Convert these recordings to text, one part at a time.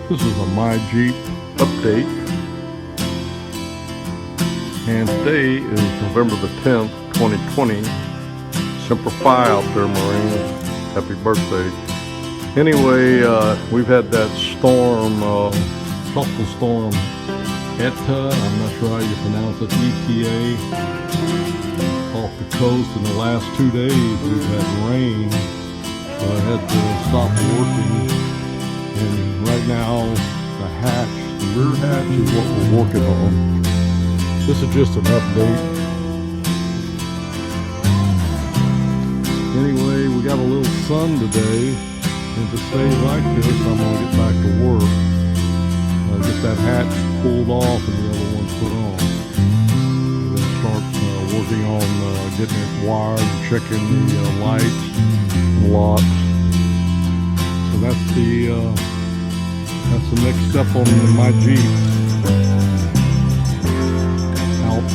This is a My Jeep update, and today is November the 10th, 2020. Semper Fi out there, Marine. Happy birthday. Anyway, we've had that storm, tropical storm Eta, I'm not sure how you pronounce it, ETA, off the coast. In the last 2 days we've had rain, so I had to stop working. And right now the rear hatch is what we're working on. This is just an update. Anyway, we got a little sun today, and to stay like this, I'm going to get back to work. Get that hatch pulled off and the other one put on. And then start working on getting it wired and checking the lights and locks. So that's the next step on my Jeep. Out.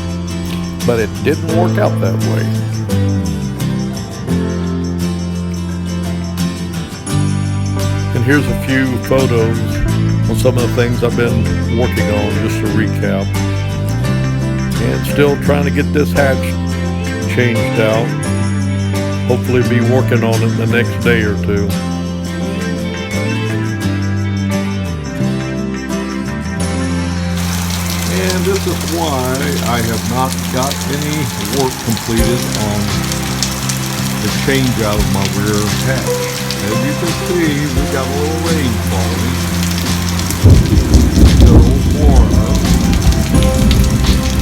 But it didn't work out that way. And here's a few photos on some of the things I've been working on, just to recap. And still trying to get this hatch changed out. Hopefully be working on it the next day or two. And this is why I have not got any work completed on the change out of my rear hatch. As you can see, we got a little rain falling.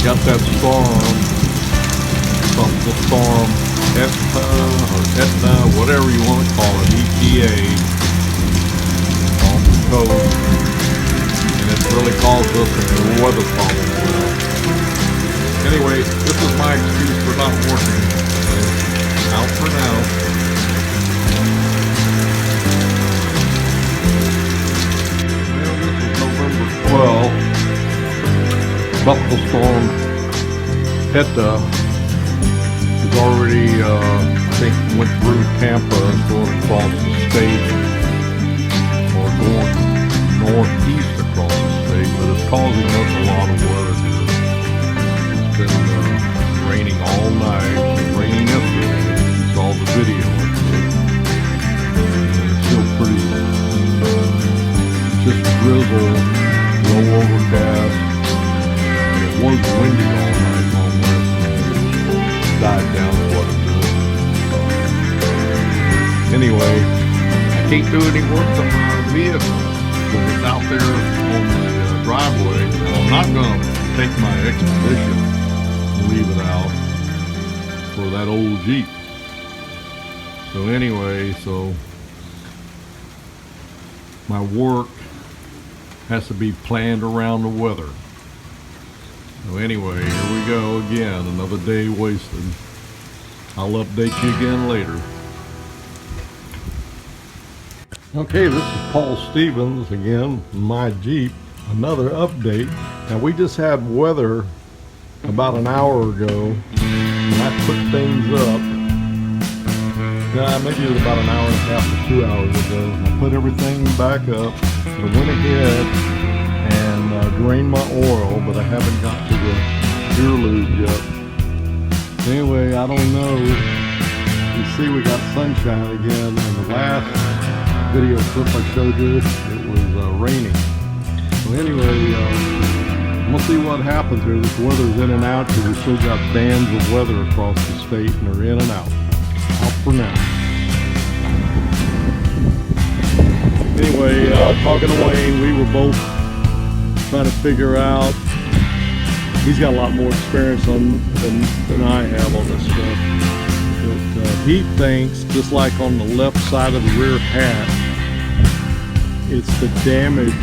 Got that storm, the storm Etna, whatever you want to call it, ETA, off the coast, and it's really caused us a weather problem. Anyway, this is my excuse for not working. So, out for now. Well, this is November 12th. Tropical storm Eta has already, I think, went through Tampa and going across the state, or going northeast across the state, but it's causing us a lot of weather here. It's been raining all night, raining yesterday. You saw the video. And it's still pretty, just drizzle, low overcast. It was windy all night long, but died down to what it is. Anyway, I can't do any work on my vehicle because it's out there on the driveway. I'm not going to take my Expedition and leave it out for that old Jeep. So anyway, my work has to be planned around the weather. So anyway, here we go again, another day wasted. I'll update you again later. Okay, this is Paul Stevens again, my Jeep, another update. Now we just had weather about an hour ago, and I put things up. Maybe it was about an hour and a half to 2 hours ago. I put everything back up. I went ahead and drained my oil, but I haven't got to the gear lube yet. Anyway, I don't know. You see we got sunshine again. In the last video clip I showed you, it was raining. So anyway, we'll see what happens here. This weather's in and out because we still got bands of weather across the state, and they're in and out. Out for now. Anyway, talking to Wayne, we were both trying to figure out. He's got a lot more experience than I have on this stuff. But he thinks, just like on the left side of the rear hatch, it's the damage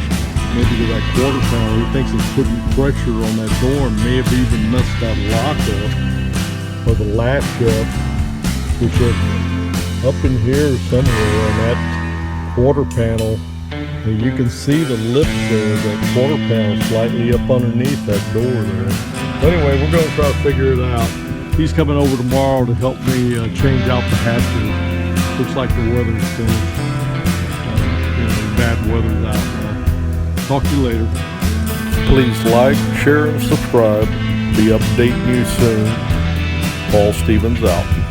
maybe to that quarter panel. He thinks it's putting pressure on that door and may have even messed that lock up or the latch up, which is up in here somewhere on that quarter panel. And you can see the lip there, that quarter panel slightly up underneath that door there. But anyway, we're going to try to figure it out. He's coming over tomorrow to help me change out the hatches. Looks like the weather's finished. Bad weather's out there. Talk to you later. Please like, share, and subscribe. Be updating you soon. Paul Stevens out.